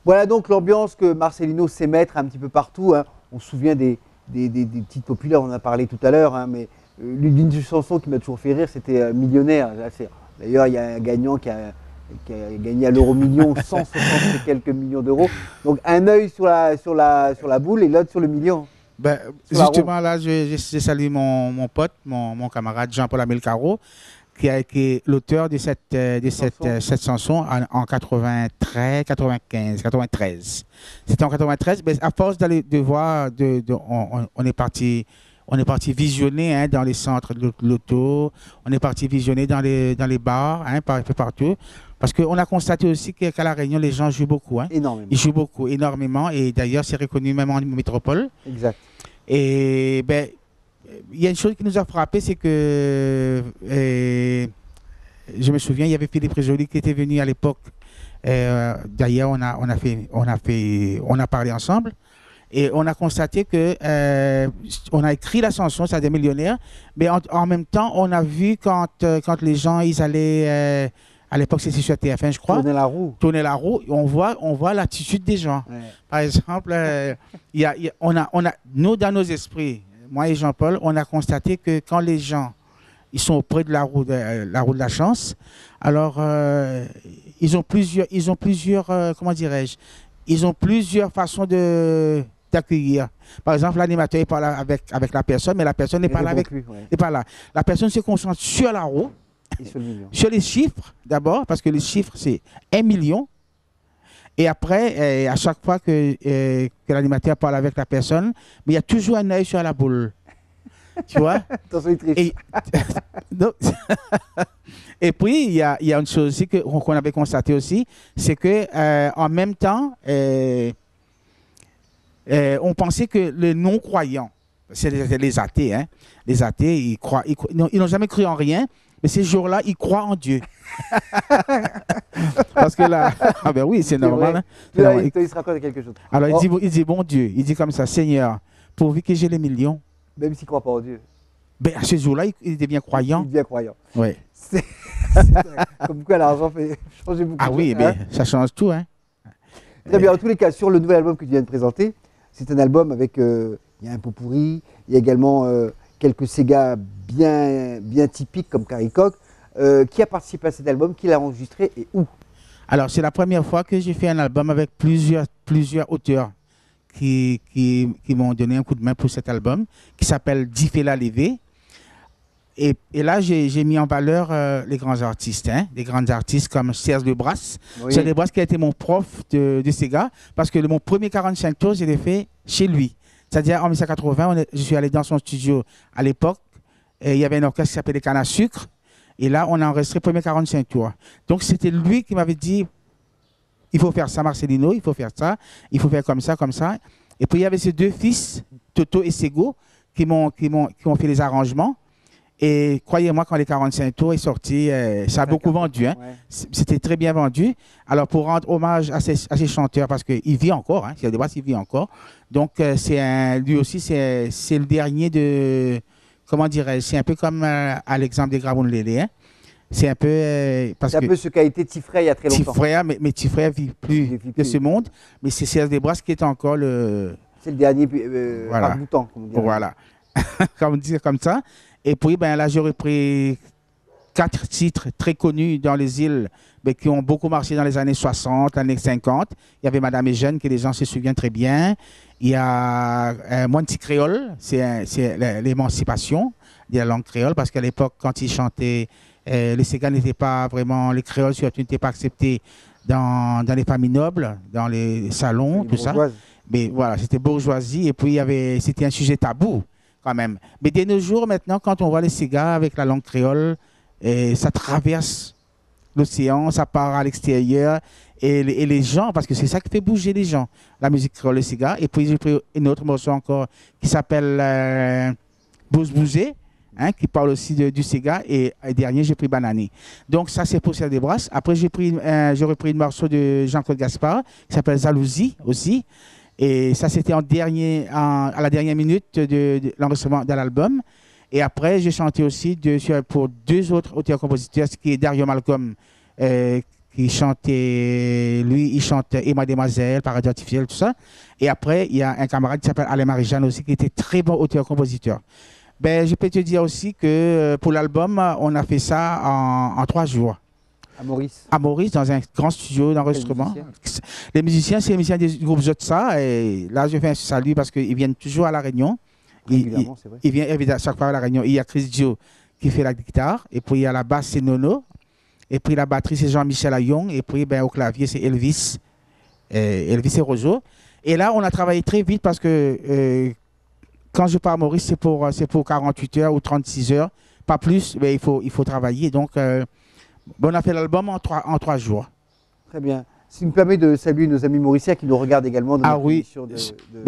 Voilà donc l'ambiance que Marcelino sait mettre un petit peu partout, hein. On se souvient des titres populaires, on en a parlé tout à l'heure, hein, mais l'une des chansons qui m'a toujours fait rire, c'était Millionnaire. D'ailleurs, il y a un gagnant qui a gagné à l'euro million 160 et quelques millions d'euros. Donc un œil sur la boule et l'autre sur le million. Ben, justement, là, je salue mon pote, mon camarade Jean-Paul Amilcaro, qui est l'auteur de cette chanson en 93, 95, 93. C'était en 93, mais à force de voir, on est parti visionner, hein, dans les centres de l'auto, on est parti visionner dans les bars, hein, un peu partout. Parce qu'on a constaté aussi qu'à La Réunion, les gens jouent beaucoup. Hein. Énormément. Ils jouent beaucoup, énormément. Et d'ailleurs, c'est reconnu même en métropole. Exact. Et ben, il y a une chose qui nous a frappé, c'est que je me souviens, il y avait Philippe Réjoli qui était venu à l'époque. D'ailleurs, on a parlé ensemble. Et on a constaté que on a écrit la chanson, ça des millionnaires, mais en même temps, on a vu quand les gens ils allaient à l'époque, c'était sur TF1, je crois. Tourner la roue. Tourner la roue, on voit l'attitude des gens. Ouais. Par exemple, nous, dans nos esprits, moi et Jean-Paul, on a constaté que quand les gens ils sont auprès de la roue de la chance, alors ils ont plusieurs comment dirais-je, ils ont plusieurs façons d'accueillir. Par exemple, l'animateur parle avec la personne, mais la personne n'est pas là avec lui. Ouais. N'est pas là. La personne se concentre sur la roue. Sur les chiffres, d'abord, parce que les chiffres, c'est 1 million. Et après, à chaque fois que l'animateur parle avec la personne, mais il y a toujours un œil sur la boule. Tu vois? Et puis, il y a une chose aussi qu'on avait constaté aussi, c'est qu'en même temps, on pensait que les non-croyants, c'est les athées, hein? Les athées, ils n'ont jamais cru en rien. Mais ces jours-là, ils croient en Dieu. Parce que là, ah ben oui, c'est normal. Hein? Là, il se raconte quelque chose. Alors, il dit, bon Dieu, il dit comme ça, Seigneur, pourvu que j'ai les millions. Même s'il ne croit pas en Dieu. Ben, à ce jour-là, il devient croyant. Il devient croyant. Oui. Comme quoi l'argent fait changer beaucoup de choses. Ah oui, mais ça change tout. Hein? Très bien, en tous les cas, sur le nouvel album que tu viens de présenter, c'est un album avec, il y a un pot pourri, il y a également quelques Sega bien typiques comme Caricoc. Qui a participé à cet album, qui l'a enregistré et où? Alors, c'est la première fois que j'ai fait un album avec plusieurs auteurs qui m'ont donné un coup de main pour cet album, qui s'appelle Diffela Levé. Et là, j'ai mis en valeur les grands artistes, hein, des grands artistes comme Serge Lebras. Oui. Serge Lebras qui a été mon prof de Sega, parce que mon premier 45 tours, je l'ai fait chez lui. C'est-à-dire en 1980, je suis allé dans son studio à l'époque, et il y avait un orchestre qui s'appelait les Cannes à sucre. Et là, on a enregistré le premier 45 tours. Donc, c'était lui qui m'avait dit, il faut faire ça, Marcelino, il faut faire ça, il faut faire comme ça, comme ça. Et puis, il y avait ses deux fils, Toto et Sego, qui m'ont fait les arrangements. Et croyez-moi, quand les 45 tours est sorti, ça a beaucoup vendu. Hein. Ouais. C'était très bien vendu. Alors, pour rendre hommage à ces chanteurs, parce qu'il vit encore, hein, il vit encore. Donc, lui aussi, c'est le dernier de... Comment dirais-je? C'est un peu comme à l'exemple des Graboun Lélé. Hein? C'est un peu... c'est un peu ce qu'a été Tifrey il y a très longtemps. Tifrey, mais Tifrey ne vit plus de ce monde. Mais c'est Serge Desbras qui est encore le... C'est le dernier voilà. bouton, comme on dirait. Voilà. comme ça. Et puis, ben, là, j'aurais pris 4 titres très connus dans les îles, mais qui ont beaucoup marché dans les années 60, années 50. Il y avait Madame et Jeune, que les gens se souviennent très bien. Il y a Monty Créole, c'est l'émancipation de la langue créole, parce qu'à l'époque, quand ils chantaient, les Sega n'étaient pas vraiment, les créoles surtout n'étaient pas acceptés dans les familles nobles, dans les salons, tout ça. Mais voilà, c'était bourgeoisie, et puis c'était un sujet tabou quand même. Mais de nos jours, maintenant, quand on voit les Sega avec la langue créole, ça traverse l'océan, ça part à l'extérieur. Et les gens, parce que c'est ça qui fait bouger les gens, la musique créole, le Sega. Et puis j'ai pris un autre morceau encore qui s'appelle Bouze Bouzé, hein, qui parle aussi du Sega. Et dernier, j'ai pris Banani. Donc ça, c'est pour Serge Desbras. Après, j'aurais pris un morceau de Jean-Claude Gaspard qui s'appelle Jalousie aussi. Et ça, c'était à la dernière minute de l'enregistrement de l'album. Et après, j'ai chanté aussi pour 2 autres auteurs-compositeurs, qui est Dario Malcolm, qui chantait, lui, il chantait Et Mademoiselle, Paradis artificiel, tout ça. Et après, il y a un camarade qui s'appelle Alain Marie-Jeanne aussi, qui était très bon auteur-compositeur. Ben, je peux te dire aussi que pour l'album, on a fait ça en 3 jours. À Maurice. À Maurice, dans un grand studio d'enregistrement. Les musiciens, c'est les musiciens du groupe Jotsa. Et là, je fais un salut parce qu'ils viennent toujours à La Réunion. Ils viennent évidemment chaque fois à La Réunion. Il y a Chris Dio qui fait la guitare. Et puis, il y a la basse, c'est Nono. Et puis, la batterie, c'est Jean-Michel Ayong. Et puis, ben, au clavier, c'est Elvis. Elvis et Rojo. Et là, on a travaillé très vite parce que quand je pars à Maurice, c'est pour 48 heures ou 36 heures. Pas plus, mais il faut travailler. Donc, on a fait l'album en 3 jours. Très bien. Ça me permet de saluer nos amis mauriciens qui nous regardent également dans notre émission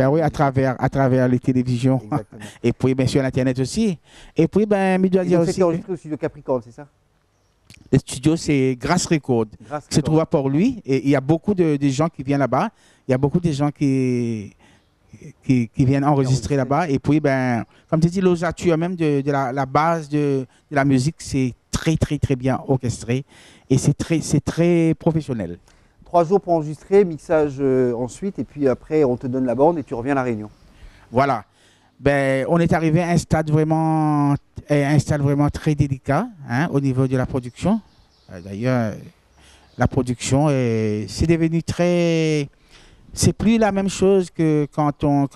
oui, à travers les télévisions. Exactement. Et puis, bien sûr, l'Internet aussi. Et puis, ben, il doit dire aussi. C'était enregistré au studio Capricorne, c'est ça? Le studio, c'est Grasse Record. Se trouve à Port-Louis. Et il y a beaucoup de gens qui viennent là-bas. Il y a beaucoup de gens qui viennent enregistrer là-bas. Et puis, ben, comme tu dis, l'ossature même de la base de la musique, c'est très, très, très bien orchestré. Et c'est très professionnel. 3 jours pour enregistrer, mixage ensuite, et puis après, on te donne la bande et tu reviens à La Réunion. Voilà. Ben, on est arrivé à un stade vraiment très délicat au niveau de la production. D'ailleurs, la production, c'est devenu très... C'est plus la même chose que quand on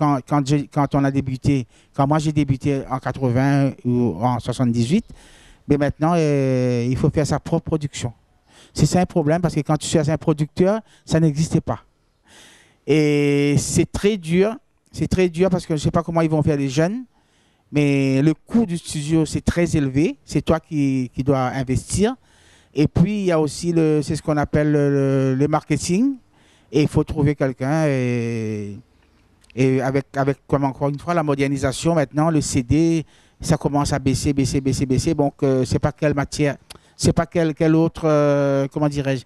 a débuté. Quand moi j'ai débuté en 80 ou en 78, mais maintenant il faut faire sa propre production. C'est ça un problème parce que quand tu cherches un producteur, ça n'existait pas. Et c'est très dur parce que je ne sais pas comment ils vont faire les jeunes, mais le coût du studio c'est très élevé. C'est toi qui dois investir. Et puis il y a aussi c'est ce qu'on appelle le marketing. Et il faut trouver quelqu'un et avec comme encore une fois, la modernisation, maintenant, le CD, ça commence à baisser. Donc, c'est pas quelle matière, c'est pas quelle autre, comment dirais-je,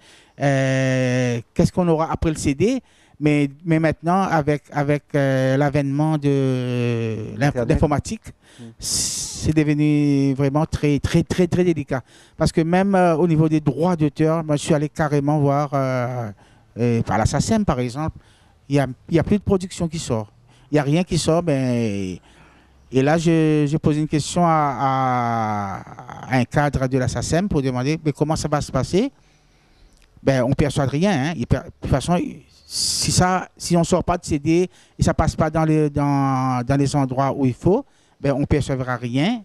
qu'est-ce qu'on aura après le CD, mais maintenant, avec l'avènement de l'informatique, c'est devenu vraiment très, très, très, très délicat. Parce que même au niveau des droits d'auteur, moi, je suis allé carrément voir... par la SACEM, par exemple, il n'y a plus de production qui sort. Il n'y a rien qui sort. Et là, j'ai posé une question à un cadre de la SACEM pour demander comment ça va se passer. On ne perçoit rien. De toute façon, si on ne sort pas de CD et ça ne passe pas dans les endroits où il faut, on ne percevra rien.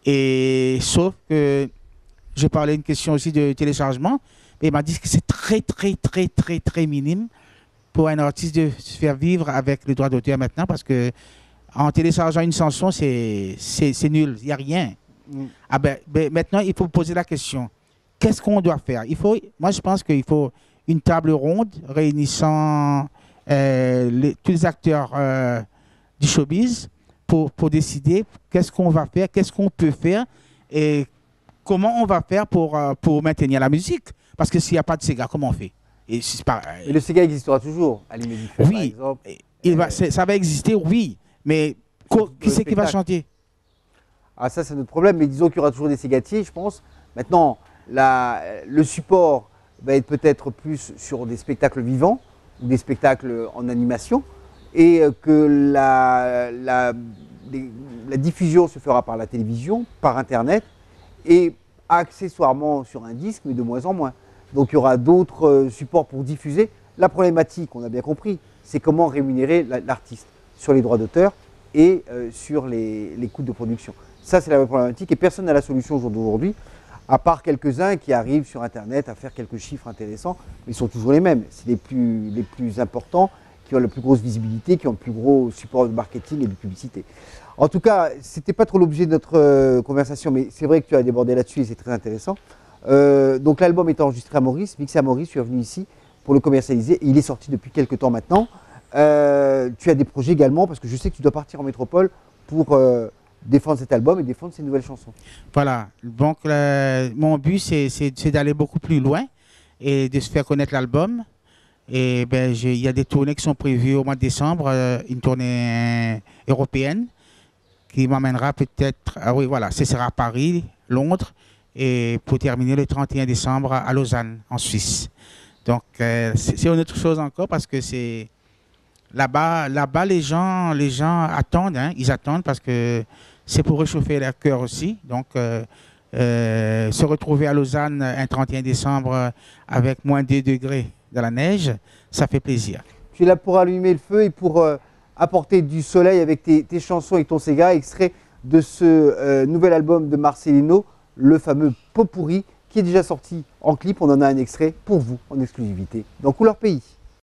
Et sauf que je parlais d'une question aussi de téléchargement. Et il m'a dit que c'est très, très, très, très, très minime pour un artiste de se faire vivre avec les droits d'auteur maintenant parce que en téléchargeant une chanson, c'est nul, il n'y a rien. Maintenant, il faut poser la question. Qu'est-ce qu'on doit faire? Moi, je pense qu'il faut une table ronde réunissant tous les acteurs du showbiz pour décider qu'est-ce qu'on va faire, qu'est-ce qu'on peut faire et comment on va faire pour maintenir la musique. Parce que s'il n'y a pas de Sega, comment on fait? Et le Sega existera toujours, à l'Imédifère, oui, par exemple. Ça va exister, oui. Mais qui c'est qui va chanter? Ah, ça, c'est notre problème. Mais disons qu'il y aura toujours des Segatiers, je pense. Maintenant, le support va être peut-être plus sur des spectacles vivants ou des spectacles en animation. Et que la diffusion se fera par la télévision, par Internet et accessoirement sur un disque, mais de moins en moins. Donc il y aura d'autres supports pour diffuser. La problématique, on a bien compris, c'est comment rémunérer l'artiste sur les droits d'auteur et sur les coûts de production. Ça, c'est la vraie problématique et personne n'a la solution au jour d'aujourd'hui, à part quelques-uns qui arrivent sur Internet à faire quelques chiffres intéressants, mais ils sont toujours les mêmes. C'est les plus importants, qui ont la plus grosse visibilité, qui ont le plus gros support de marketing et de publicité. En tout cas, ce n'était pas trop l'objet de notre conversation, mais c'est vrai que tu as débordé là-dessus et c'est très intéressant. Donc l'album est enregistré à Maurice, mixé à Maurice, tu es venu ici pour le commercialiser et il est sorti depuis quelques temps maintenant. Tu as des projets également, parce que je sais que tu dois partir en métropole pour défendre cet album et défendre ces nouvelles chansons. Voilà, donc mon but c'est d'aller beaucoup plus loin et de se faire connaître l'album. Et il y a des tournées qui sont prévues au mois de décembre, une tournée européenne qui m'amènera peut-être, ce sera à Paris, Londres, et pour terminer le 31 décembre à Lausanne, en Suisse. Donc, c'est une autre chose encore parce que c'est là-bas, les gens attendent, hein, ils attendent parce que c'est pour réchauffer leur cœur aussi. Donc, se retrouver à Lausanne un 31 décembre avec moins 2 degrés dans la neige, ça fait plaisir. Tu es là pour allumer le feu et pour apporter du soleil avec tes chansons et ton Sega, extrait de ce nouvel album de Marcelino, le fameux Pot Pourri, qui est déjà sorti en clip. On en a un extrait pour vous en exclusivité dans Couleur Pays.